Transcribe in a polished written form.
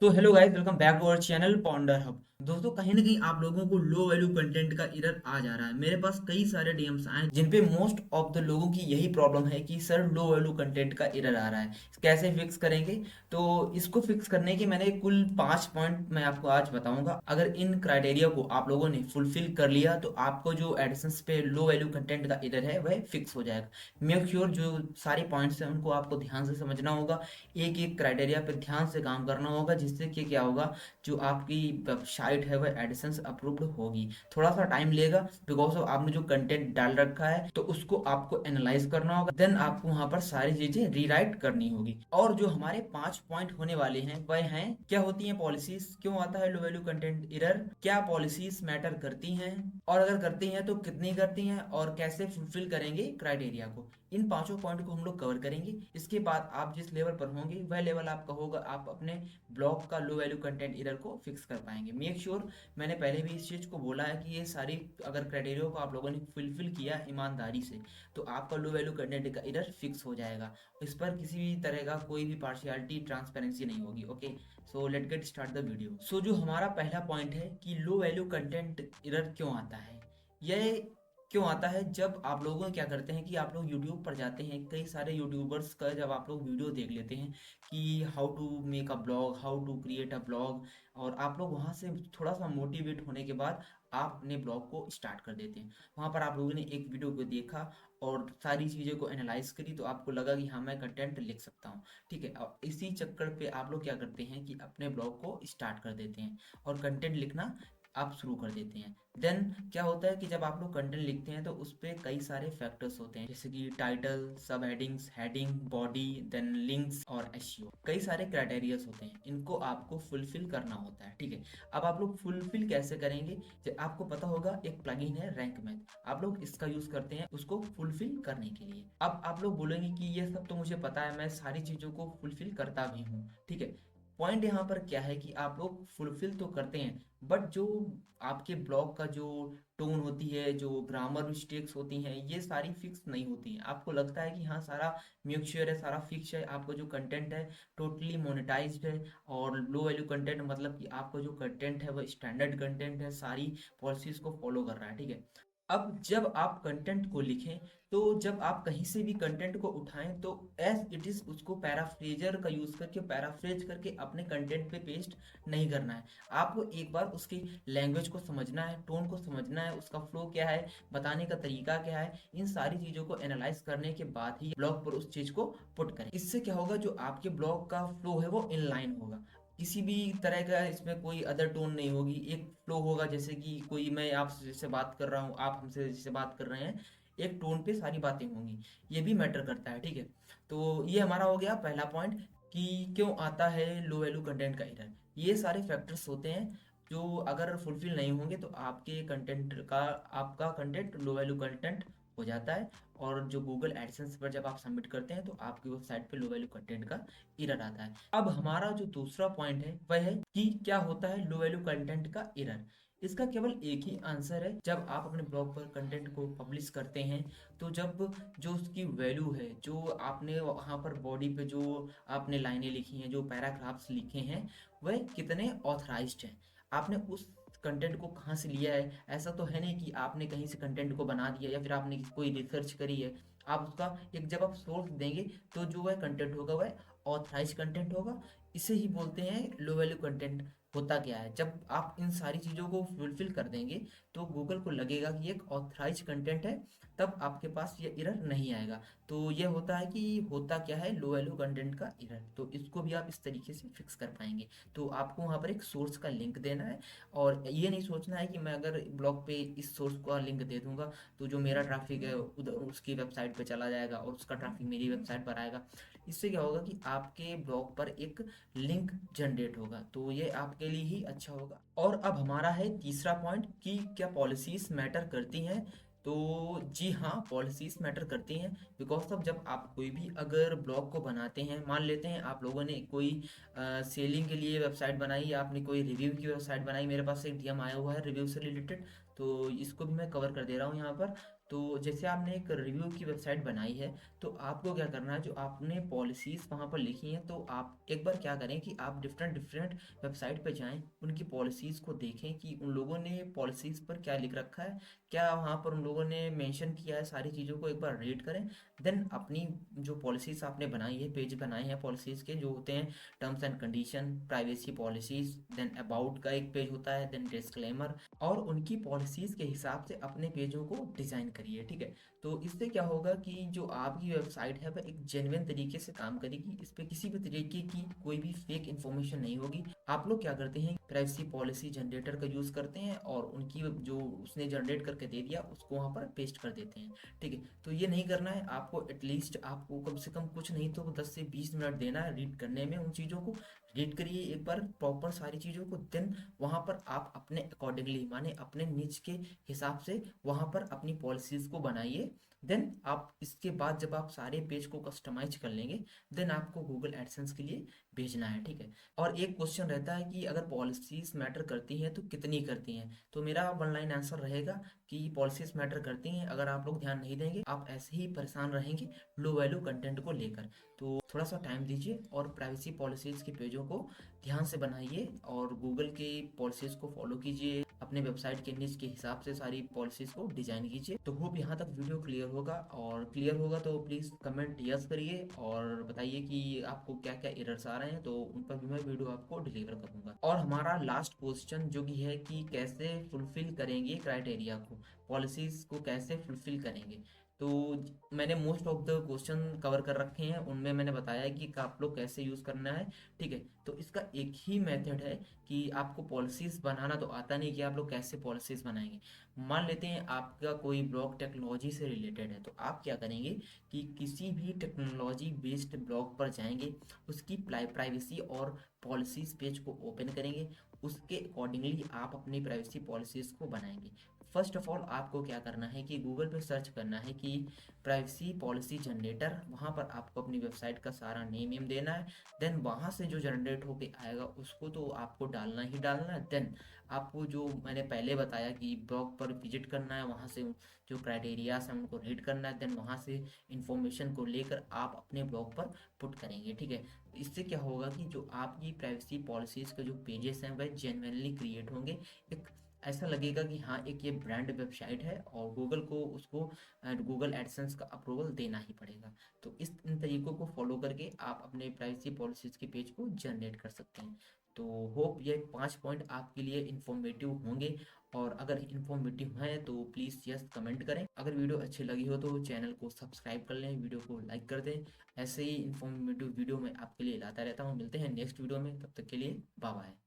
तो hello guys, welcome back to our channel Ponder Hub. दोस्तों, कहीं ना कहीं आप लोगों को लो वैल्यू कंटेंट का एरर आ जा रहा है। मेरे पास कई सारे डीएम्स आए जिन पे मोस्ट ऑफ द लोगों की यही प्रॉब्लम है कि सर लो वैल्यू कंटेंट का एरर आ रहा है। कैसे फिक्स करेंगे? तो इसको फिक्स करने के मैंने कुल 5 पॉइंट मैं आपको आज बताऊंगा। अगर इन क्राइटेरिया को आप लोगों ने फुलफिल कर लिया तो आपको जो एडिशंस पे लो वैल्यू कंटेंट का एरर है वह फिक्स हो जाएगा। मेक श्योर जो सारे पॉइंट्स हैं उनको आपको ध्यान से समझना होगा। एक एक क्राइटेरिया पे ध्यान से काम करना होगा, जिससे कि क्या होगा, जो आपकी वेबसाइट है वह एडिसेंस अप्रूव्ड होगी। थोड़ा सा टाइम लेगा बिकॉज ऑफ आपने जो कंटेंट डाल रखा है तो उसको आपको एनालाइज करना होगा। देन आपको वहां पर सारी चीजें रीराइट करनी होगी। और जो हमारे 5 पॉइंट होने वाले हैं वह हैं, क्या होती हैं पॉलिसीज, क्यों आता है लो वैल्यू कंटेंट एरर, क्या पॉलिसीज मैटर करती हैं, और अगर करती हैं तो कितनी करती हैं, और कैसे फुलफिल करेंगे क्राइटेरिया को। इन पांचों पॉइंट को हम लोग कवर करेंगे। इसके बाद आप जिस लेवल पर होंगे वह लेवल आपका होगा, आप अपने ब्लॉग का लो वैल्यू कंटेंट एरर को फिक्स कर पाएंगे। मेक श्योर मैंने पहले भी इस चीज़ को बोला है कि ये सारी अगर क्राइटेरिया को आप लोगों ने फुलफिल किया ईमानदारी से तो आपका लो वैल्यू कंटेंट का एरर फिक्स हो जाएगा। इस पर किसी भी तरह का कोई भी पार्शियलिटी ट्रांसपेरेंसी नहीं होगी। Okay, so let get start the video. So जो हमारा पहला पॉइंट है कि लो वैल्यू कंटेंट एरर क्यों आता है। यह क्यों आता है, जब आप लोग क्या करते हैं कि आप लोग यूट्यूब पर जाते हैं, कई सारे यूट्यूबर्स का जब आप लोग वीडियो देख लेते हैं कि how to make a blog, how to create a blog, और आप लोग वहाँ से थोड़ा सा मोटिवेट होने के बाद आप अपने ब्लॉग को स्टार्ट कर देते हैं। वहाँ पर आप लोगों ने एक वीडियो को देखा और सारी चीज़ों को एनालाइज करी तो आपको लगा कि हाँ मैं कंटेंट लिख सकता हूँ। ठीक है, और इसी चक्कर पे आप लोग क्या करते हैं कि अपने ब्लॉग को स्टार्ट कर देते हैं और कंटेंट लिखना आप शुरू कर देते हैं। देन क्या होता है कि जब आप लोग कंटेंट लिखते हैं तो उस पर कई सारे फैक्टर्स होते हैं, जैसे कि टाइटल, सब headings, heading, body, then links और एसईओ। कई सारे क्राइटेरियाज होते हैं, इनको आपको फुलफिल करना होता है। ठीक है, अब आप लोग फुलफिल कैसे करेंगे? आपको पता होगा एक प्लगइन है रैंक मैथ, आप लोग इसका यूज करते हैं उसको फुलफिल करने के लिए। अब आप लोग बोलेंगे कि ये सब तो मुझे पता है, मैं सारी चीजों को फुलफिल करता भी हूँ। ठीक है, पॉइंट यहाँ पर क्या है कि आप लोग फुलफिल तो करते हैं बट जो आपके ब्लॉग का जो टोन होती है, जो ग्रामर मिस्टेक्स होती हैं, ये सारी फिक्स नहीं होती हैं। आपको लगता है कि हाँ सारा म्यूचुअल है, सारा फिक्स है, आपका जो कंटेंट है टोटली मोनेटाइज्ड है। और लो वैल्यू कंटेंट मतलब कि आपका जो कंटेंट है वो स्टैंडर्ड कंटेंट है, सारी पॉलिसीज को फॉलो कर रहा है। ठीक है, अब जब आप कंटेंट को लिखें तो जब आप कहीं से भी कंटेंट को उठाएं तो एज इट इज उसको पैराफ्रेजर का यूज करके पैराफ्रेज करके अपने कंटेंट पे पेस्ट नहीं करना है। आपको एक बार उसकी लैंग्वेज को समझना है, टोन को समझना है, उसका फ्लो क्या है, बताने का तरीका क्या है। इन सारी चीजों को एनालाइज करने के बाद ही ब्लॉग पर उस चीज को पुट करें। इससे क्या होगा, जो आपके ब्लॉग का फ्लो है वो इनलाइन होगा, किसी भी तरह का इसमें कोई अदर टोन नहीं होगी। एक फ्लो होगा, जैसे कि कोई मैं आपसे जैसे बात कर रहा हूँ, आप हमसे जैसे बात कर रहे हैं, एक टोन पे सारी बातें होंगी। ये भी मैटर करता है। ठीक है, तो ये हमारा हो गया पहला पॉइंट कि क्यों आता है लो वैल्यू कंटेंट का एरर। ये सारे फैक्टर्स होते हैं जो अगर फुलफिल नहीं होंगे तो आपके कंटेंट का आपका कंटेंट लो वैल्यू कंटेंट हो जाता है। और जो गूगल एडसेंस पर जब आप सबमिट करते हैं तो आपकी वेबसाइट पे लो वैल्यू कंटेंट का एरर आता है। अब हमारा जो दूसरा पॉइंट है वह है कि क्या होता है लो वैल्यू कंटेंट का एरर। इसका केवल एक ही आंसर है, जब आप अपने ब्लॉग पर कंटेंट को पब्लिश करते हैं तो जब जो उसकी वैल्यू है, जो आपने वहाँ पर बॉडी पे जो आपने लाइनें लिखी हैं, जो पैराग्राफ्स लिखे हैं, वह कितने ऑथराइज्ड हैं। आपने उस कंटेंट को कहाँ से लिया है। ऐसा तो है नहीं कि आपने कहीं से कंटेंट को बना दिया या फिर आपने कोई रिसर्च करी है। आप उसका एक जब आप सोर्स देंगे तो जो वह कंटेंट होगा वह ऑथराइज कंटेंट होगा। इसे ही बोलते हैं लो वैल्यू कंटेंट। होता क्या है, जब आप इन सारी चीज़ों को फुलफिल कर देंगे तो गूगल को लगेगा कि एक ऑथराइज कंटेंट है, तब आपके पास ये एरर नहीं आएगा। तो ये होता है कि होता क्या है लो वैल्यू कंटेंट का एरर, तो इसको भी आप इस तरीके से फिक्स कर पाएंगे। तो आपको वहाँ पर एक सोर्स का लिंक देना है, और ये नहीं सोचना है कि मैं अगर ब्लॉग पे इस सोर्स का लिंक दे दूंगा तो जो मेरा ट्रैफिक है उधर उसकी वेबसाइट पे चला जाएगा और उसका ट्रैफिक मेरी वेबसाइट पर आएगा। इससे क्या होगा कि आपके ब्लॉग पर एक लिंक जनरेट होगा, तो ये आपके लिए ही अच्छा होगा। और अब हमारा है तीसरा पॉइंट कि क्या पॉलिसीज मैटर करती हैं। तो जी हाँ, पॉलिसीज मैटर करती हैं। बिकॉज ऑफ जब आप कोई भी अगर ब्लॉग को बनाते हैं, मान लेते हैं आप लोगों ने कोई सेलिंग के लिए वेबसाइट बनाई या आपने कोई रिव्यू की वेबसाइट बनाई। मेरे पास एक डीएम आया हुआ है रिव्यू से रिलेटेड, तो इसको भी मैं कवर कर दे रहा हूँ यहाँ पर। तो जैसे आपने एक रिव्यू की वेबसाइट बनाई है, तो आपको क्या करना है, जो आपने पॉलिसीज़ वहाँ पर लिखी हैं, तो आप एक बार क्या करें कि आप डिफरेंट डिफरेंट वेबसाइट पे जाएँ, उनकी पॉलिसीज़ को देखें कि उन लोगों ने पॉलिसीज़ पर क्या लिख रखा है, क्या वहाँ पर उन लोगों ने मेंशन किया है, सारी चीज़ों को एक बार रीड करें। देन अपनी जो पॉलिसीज़ आपने बनाई है, पेज बनाए हैं पॉलिसीज़ के, जो होते हैं terms and condition, privacy policies, then about का एक पेज होता है, देन डिस्क्लेमर, और उनकी पॉलिसीज़ के हिसाब से अपने पेजों को डिज़ाइन करिए, ठीक है। तो इससे क्या होगा कि जो आपकी वेबसाइट है वह एक जेन्युइन तरीके से काम करेगी, इस पे किसी भी तरीके की कोई भी फेक इन्फॉर्मेशन नहीं होगी। आप लोग क्या करते हैं, प्राइवेसी पॉलिसी जनरेटर का यूज़ करते हैं और उनकी जो उसने जनरेट करके दे दिया उसको वहाँ पर पेस्ट कर देते हैं, ठीक है। तो ये नहीं करना है आपको, एटलीस्ट आपको कम से कम कुछ नहीं तो 10 से 20 मिनट देना है रीड करने में, उन चीज़ों को रीड करिए एक बार प्रॉपर सारी चीज़ों को। देन वहाँ पर आप अपने अकॉर्डिंगली, माने अपने निच के हिसाब से वहाँ पर अपनी पॉलिसीज़ को बनाइए। देन आप इसके बाद जब आप सारे पेज को कस्टमाइज कर लेंगे, देन आपको गूगल एडसेंस के लिए भेजना है, ठीक है। और एक क्वेश्चन रहता है कि अगर पॉलिसीज़ मैटर करती हैं तो कितनी करती हैं, तो मेरा वन लाइन आंसर रहेगा कि पॉलिसीज़ मैटर करती हैं। अगर आप लोग ध्यान नहीं देंगे, आप ऐसे ही परेशान रहेंगे लो वैल्यू कंटेंट को लेकर। तो थोड़ा सा टाइम दीजिए और प्राइवेसी पॉलिसीज़ के पेजों को ध्यान से बनाइए और गूगल के पॉलिसीज़ को फॉलो कीजिए, अपने वेबसाइट के निच के हिसाब से सारी पॉलिसीज़ को डिज़ाइन कीजिए। तो होप यहाँ तक वीडियो क्लियर होगा, और क्लियर होगा तो प्लीज़ कमेंट यस करिए और बताइए कि आपको क्या क्या एरर्स आ रहे हैं, तो उन पर भी मैं वीडियो आपको डिलीवर करूँगा। और हमारा लास्ट क्वेश्चन जो कि है कि कैसे फुलफिल करेंगे क्राइटेरिया को, पॉलिसीज़ को कैसे फुलफिल करेंगे। तो मैंने most of the question cover कर रखे हैं, उनमें मैंने बताया है कि आप लोग कैसे यूज़ करना है, ठीक है। तो इसका एक ही मेथड है कि आपको पॉलिसीज़ बनाना तो आता नहीं, कि आप लोग कैसे पॉलिसीज़ बनाएंगे। मान लेते हैं आपका कोई ब्लॉग टेक्नोलॉजी से रिलेटेड है, तो आप क्या करेंगे कि किसी भी टेक्नोलॉजी बेस्ड ब्लॉग पर जाएंगे, उसकी प्राइवेसी और पॉलिसीज़ पेज को ओपन करेंगे, उसके अकॉर्डिंगली आप अपनी प्राइवेसी पॉलिसीज़ को बनाएंगे। फर्स्ट ऑफ ऑल आपको क्या करना है कि गूगल पे सर्च करना है कि प्राइवेसी पॉलिसी जनरेटर, वहाँ पर आपको अपनी वेबसाइट का सारा नेम देना है। देन वहाँ से जो जनरेट होके आएगा उसको तो आपको डालना ही डालना है। देन आपको जो मैंने पहले बताया कि ब्लॉग पर विजिट करना है, वहाँ से जो क्राइटेरियाज हैं उनको रीड करना है, देन वहाँ से इंफॉर्मेशन को लेकर आप अपने ब्लॉग पर पुट करेंगे, ठीक है। इससे क्या होगा कि जो आपकी प्राइवेसी पॉलिसीज़ के जो पेजेस हैं वह जेन्युइनली क्रिएट होंगे। एक ऐसा लगेगा कि हाँ, एक ये ब्रांड वेबसाइट है और गूगल को उसको गूगल एडसेंस का अप्रूवल देना ही पड़ेगा। तो इन तरीकों को फॉलो करके आप अपने प्राइवेसी पॉलिसीज़ के पेज को जनरेट कर सकते हैं। तो होप ये 5 पॉइंट आपके लिए इन्फॉर्मेटिव होंगे, और अगर इन्फॉर्मेटिव हैं तो प्लीज़ यस कमेंट करें। अगर वीडियो अच्छी लगी हो तो चैनल को सब्सक्राइब कर लें, वीडियो को लाइक कर दें। ऐसे ही इन्फॉर्मेटिव वीडियो मैं आपके लिए लाता रहता हूँ। मिलते हैं नेक्स्ट वीडियो में, तब तक के लिए बाय बाय।